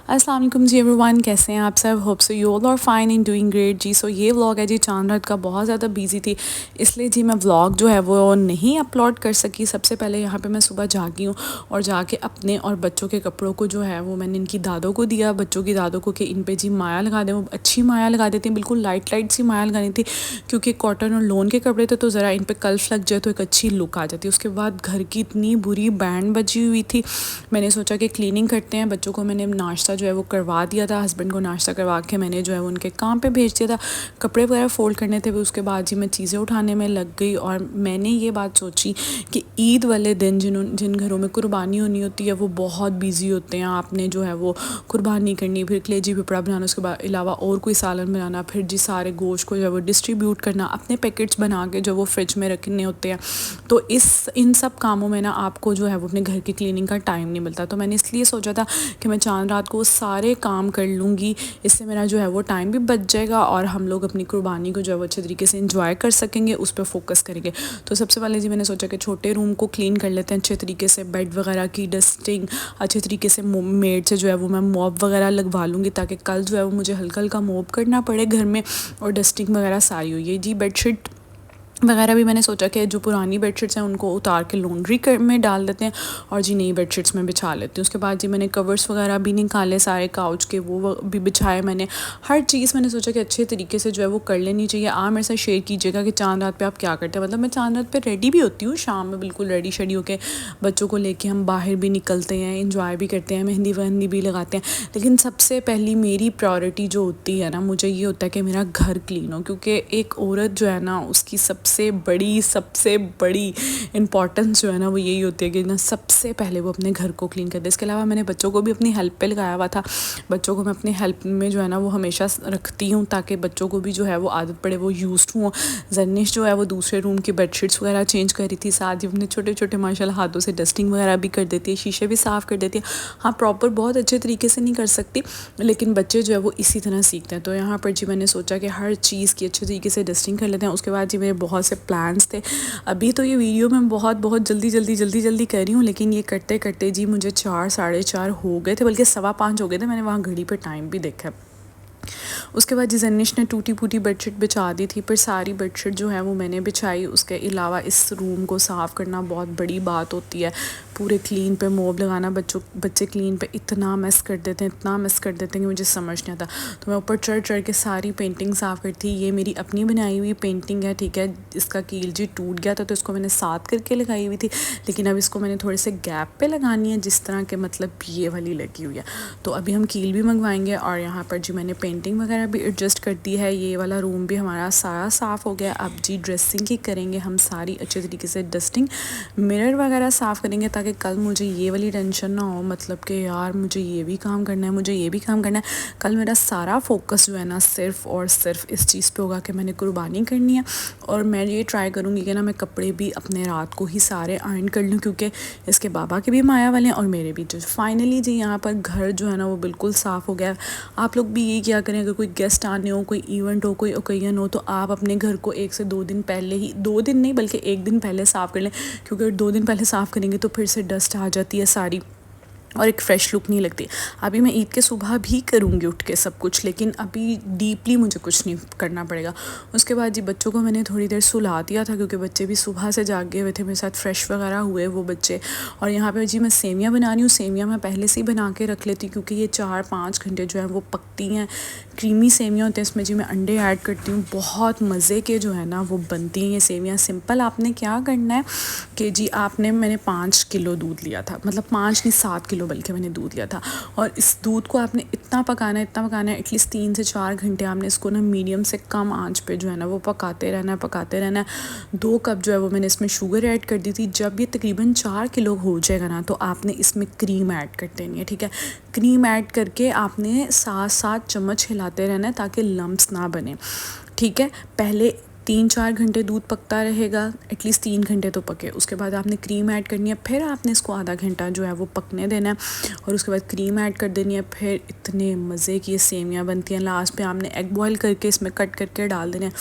अस्सलाम वालेकुम जी एवरीवन, कैसे हैं आप सब। Hope so you all are fine and doing great जी। सो ये व्लॉग है जी, चांद रात का बहुत ज़्यादा बिजी थी, इसलिए जी मैं व्लॉग जो है वो नहीं अपलोड कर सकी। सबसे पहले यहाँ पे मैं सुबह जागी हूँ और जाके अपने और बच्चों के कपड़ों को जो है वो मैंने इनकी दादों को दिया, बच्चों की दादों को, कि इन पे जी माया लगा दें। वो अच्छी माया लगा देती हैं, बिल्कुल लाइट लाइट सी माया लगानी थी, क्योंकि कॉटन और लोन के कपड़े थे तो ज़रा इन पे कल्फ लग जाए तो एक अच्छी लुक आ जाती है। उसके बाद घर की इतनी बुरी बैंड बजी हुई थी, मैंने सोचा कि क्लीनिंग करते हैं। बच्चों को मैंने नाश्ता जो है वो करवा दिया था, हस्बैंड को नाश्ता करवा के मैंने जो है वो उनके काम पे भेज दिया था। कपड़े वगैरह फ़ोल्ड करने थे, उसके बाद जी मैं चीज़ें उठाने में लग गई। और मैंने ये बात सोची कि ईद वाले दिन जिन घरों में कुर्बानी होनी होती है वो बहुत बिजी होते हैं। आपने जो है वो कुर्बानी करनी, फिर कलेजी पिपड़ा बनाना, उसके बाद अलावा और कोई सालन बनाना, फिर जी सारे गोश्त को जो है वो डिस्ट्रीब्यूट करना, अपने पैकेट्स बना के जो वो फ्रिज में रखने होते हैं। तो इन सब कामों में ना आपको जो है वो अपने घर की क्लीनिंग का टाइम नहीं मिलता। तो मैंने इसलिए सोचा था कि मैं चांद रात को सारे काम कर लूँगी, इससे मेरा जो है वो टाइम भी बच जाएगा और हम लोग अपनी कुर्बानी को जो है वो अच्छे तरीके से इंजॉय कर सकेंगे, उस पर फोकस करेंगे। तो सबसे पहले जी मैंने सोचा कि छोटे रूम को क्लीन कर लेते हैं अच्छे तरीके से, बेड वगैरह की डस्टिंग अच्छे तरीके से मेड से जो है वो मैं मॉप वगैरह लगवा लूँगी, ताकि कल जो है वो मुझे हल्का हल्का मॉप करना पड़े घर में। और डस्टिंग वगैरह सारी हुई है जी। बेडशीट वगैरह भी मैंने सोचा कि जो पुरानी बेडशीट्स हैं उनको उतार के लॉन्ड्री में डाल देते हैं और जी नई बेडशीट्स में बिछा लेते हैं। उसके बाद जी मैंने कवर्स वगैरह भी निकाले सारे काउच के, वो भी बिछाए मैंने। हर चीज़ मैंने सोचा कि अच्छे तरीके से जो है वो कर लेनी चाहिए। आप मेरे साथ शेयर कीजिएगा कि चांद रात पे आप क्या करते हैं। मतलब मैं चांद रात पे रेडी भी होती हूँ, शाम में बिल्कुल रेडी शेडी होके बच्चों को लेके हम बाहर भी निकलते हैं, इंजॉय भी करते हैं, मेहंदी वहंदी भी लगाते हैं। लेकिन सबसे पहली मेरी प्रायोरिटी जो होती है ना, मुझे ये होता है कि मेरा घर क्लीन हो, क्योंकि एक औरत जो है ना उसकी सबसे बड़ी इम्पॉर्टेंस जो है ना वो यही होती है कि ना सबसे पहले वो अपने घर को क्लीन कर दे। इसके अलावा मैंने बच्चों को भी अपनी हेल्प पे लगाया हुआ था। बच्चों को मैं अपनी हेल्प में जो है ना वो हमेशा रखती हूँ, ताकि बच्चों को भी जो है वो आदत पड़े, वो यूज्ड हुआ। जर्निश जो है वो दूसरे रूम की बेडशीट्स वगैरह चेंज कर रही थी, साथ ही अपने छोटे छोटे माशाल्लाह हाथों से डस्टिंग वगैरह भी कर देती है, शीशे भी साफ़ कर देती है। हाँ, प्रॉपर बहुत अच्छे तरीके से नहीं कर सकती, लेकिन बच्चे जो है वो इसी तरह सीखते हैं। तो यहाँ पर जी मैंने सोचा कि हर चीज़ की अच्छे तरीके से डस्टिंग कर लेते हैं। उसके बाद जी मेरे बहुत से प्लान्स थे। अभी तो ये वीडियो मैं बहुत जल्दी कर रही हूँ, लेकिन ये करते करते जी मुझे 4 साढ़े 4 हो गए थे, बल्कि 4:15 हो गए थे। मैंने वहाँ घड़ी पर टाइम भी देखा। उसके बाद जनिश ने टूटी फूटी बेडशीट बिछा दी थी, फिर सारी बेडशीट जो है वो मैंने बिछाई। उसके अलावा इस रूम को साफ़ करना बहुत बड़ी बात होती है, पूरे क्लीन पे मोब लगाना। बच्चे क्लीन पे इतना मिस कर देते हैं, इतना मिस कर देते हैं कि मुझे समझ नहीं आता। तो मैं ऊपर चढ़ के सारी पेंटिंग साफ़ करती। ये मेरी अपनी बनाई हुई पेंटिंग है, ठीक है। इसका कील जी टूट गया था तो इसको मैंने साथ करके लगाई हुई थी, लेकिन अब इसको मैंने थोड़े से गैप पे लगानी है, जिस तरह के मतलब ये वाली लगी हुई है। तो अभी हम कील भी मंगवाएंगे। और यहाँ पर जी मैंने पेंटिंग वगैरह भी एडजस्ट कर दी है। ये वाला रूम भी हमारा सारा साफ़ हो गया। अब जी ड्रेसिंग ही करेंगे हम सारी अच्छे तरीके से, डस्टिंग, मिरर वगैरह साफ़ करेंगे, ताकि कल मुझे ये वाली टेंशन ना हो, मतलब कि यार मुझे ये भी काम करना है, मुझे ये भी काम करना है। कल मेरा सारा फोकस जो है ना सिर्फ़ और सिर्फ इस चीज़ पे होगा कि मैंने कुर्बानी करनी है। और मैं ये ट्राई करूँगी कि ना मैं कपड़े भी अपने रात को ही सारे आयरन कर लूँ, क्योंकि इसके बाबा के भी माया वाले हैं और मेरे भी। जो फाइनली जी यहाँ पर घर जो है ना वो बिल्कुल साफ़ हो गया। आप लोग भी ये क्या करें, अगर कोई गेस्ट आने हो, कोई इवेंट हो, कोई ओकेजन हो, तो आप अपने घर को 1 से 2 दिन पहले ही, 2 दिन नहीं बल्कि 1 दिन पहले साफ़ कर लें, क्योंकि 2 दिन पहले साफ़ करेंगे तो फिर से डस्ट आ जाती है सारी और एक फ़्रेश लुक नहीं लगती। अभी मैं ईद के सुबह भी करूँगी उठ के सब कुछ, लेकिन अभी डीपली मुझे कुछ नहीं करना पड़ेगा। उसके बाद जी बच्चों को मैंने थोड़ी देर सुला दिया था, क्योंकि बच्चे भी सुबह से जागे हुए थे, मेरे साथ फ्रेश वगैरह हुए वो बच्चे। और यहाँ पे जी मैं सेवियाँ बना रही हूँ। सेवियाँ मैं पहले से ही बना के रख लेती, क्योंकि ये 4-5 घंटे जो है वो पकती हैं। क्रीमी सेवियाँ होते हैं, इसमें जी मैं अंडे ऐड करती हूँ, बहुत मज़े के जो है ना वो बनती हैं ये सेवियाँ। सिंपल आपने क्या करना है कि जी मैंने 5 किलो दूध लिया था, मतलब 5 नहीं 7 किलो बल्कि मैंने दूध लिया था। और इस दूध को आपने इतना पकाना है एटलीस्ट 3 से 4 घंटे आपने इसको ना मीडियम से कम आंच पे जो है ना वो पकाते रहना है। 2 कप जो है वो मैंने इसमें शुगर ऐड कर दी थी। जब ये तकरीबन 4 किलो हो जाएगा ना, तो आपने इसमें क्रीम ऐड कर देनी है, ठीक है। क्रीम ऐड करके आपने 7-7 चम्मच हिलाते रहना है, ताकि लम्प्स ना बने, ठीक है। पहले 3-4 घंटे दूध पकता रहेगा, एटलीस्ट 3 घंटे तो पके। उसके बाद आपने क्रीम ऐड करनी है, फिर आपने इसको आधा घंटा जो है वो पकने देना है, और उसके बाद क्रीम ऐड कर देनी है। फिर इतने मज़े की ये सेवियाँ बनती हैं। लास्ट पे आपने एग बॉयल करके इसमें कट करके डाल देना है।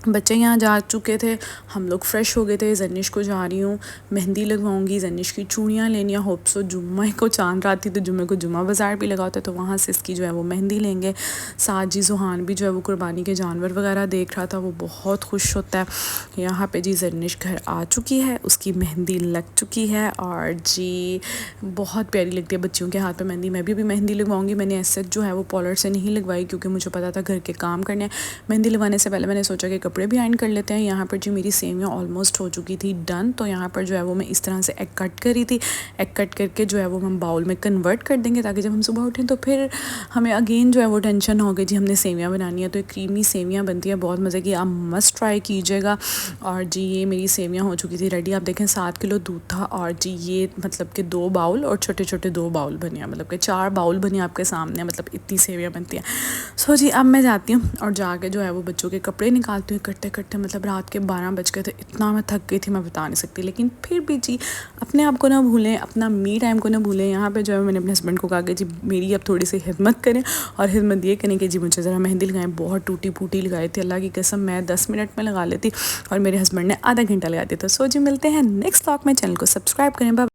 बच्चे यहाँ जा चुके थे, हम लोग फ़्रेश हो गए थे। जनिश को जा रही हूँ मेहंदी लगवाऊंगी, जनिश की चूड़ियाँ लेनी है। होप सो जुम्मे को चांद रात थी तो जुम्मे को जुम्मा बाज़ार भी लगा होता है, तो वहाँ से इसकी जो है वो मेहंदी लेंगे। साथ जी जुहान भी जो है वो कुर्बानी के जानवर वगैरह देख रहा था, वो बहुत खुश होता है। यहाँ पे जी जनिश घर आ चुकी है, उसकी मेहंदी लग चुकी है और जी बहुत प्यारी लगती है बच्चियों के हाथ पे मेहंदी। मैं भी अभी मेहंदी लगवाऊंगी। मैंने ऐसे जो है वो पॉलर से नहीं लगवाई क्योंकि मुझे पता था घर के काम करने हैं। मेहंदी लगवाने से पहले मैंने सोचा कि कपड़े भी आयरन कर लेते हैं। यहाँ पर जी मेरी सेवियाँ ऑलमोस्ट हो चुकी थी डन। तो यहाँ पर जो है वो मैं इस तरह से एग कट करी थी। एग कट करके जो है वो हम बाउल में कन्वर्ट कर देंगे ताकि जब हम सुबह उठें तो फिर हमें अगेन जो है वो टेंशन हो गई जी हमने सेवियाँ बनानी है। तो एक क्रीमी सेवियाँ बनती है, बहुत मज़े की, आप मस्ट ट्राई कीजिएगा। और जी ये मेरी सेवियाँ हो चुकी थी रेडी। आप देखें 7 किलो दूध था और जी ये मतलब कि 2 बाउल और छोटे छोटे 2 बाउल बने, मतलब कि 4 बाउल बने आपके सामने, मतलब इतनी सेवियाँ बनती हैं। सो जी अब मैं जाती हूँ और जाके जो है वो बच्चों के कपड़े निकालती हूँ। करते करते मतलब रात के 12 बज गए थे, इतना मैं थक गई थी मैं बता नहीं सकती। लेकिन फिर भी जी अपने आप को ना भूलें, अपना मी टाइम को ना भूलें। यहाँ पे जो है मैंने अपने हस्बैंड को कहा कि जी मेरी अब थोड़ी सी हिम्मत करें और हिम्मत ये करें कि जी मुझे ज़रा मेहंदी लगाएं। बहुत टूटी फूटी लगाई थी, अल्लाह की कसम मैं 10 मिनट में लगा लेती और मेरे हस्बैंड ने आधा घंटा लगा दिया था। सो जी मिलते हैं नेक्स्ट व्लॉग में, चैनल को सब्सक्राइब करें। बाय।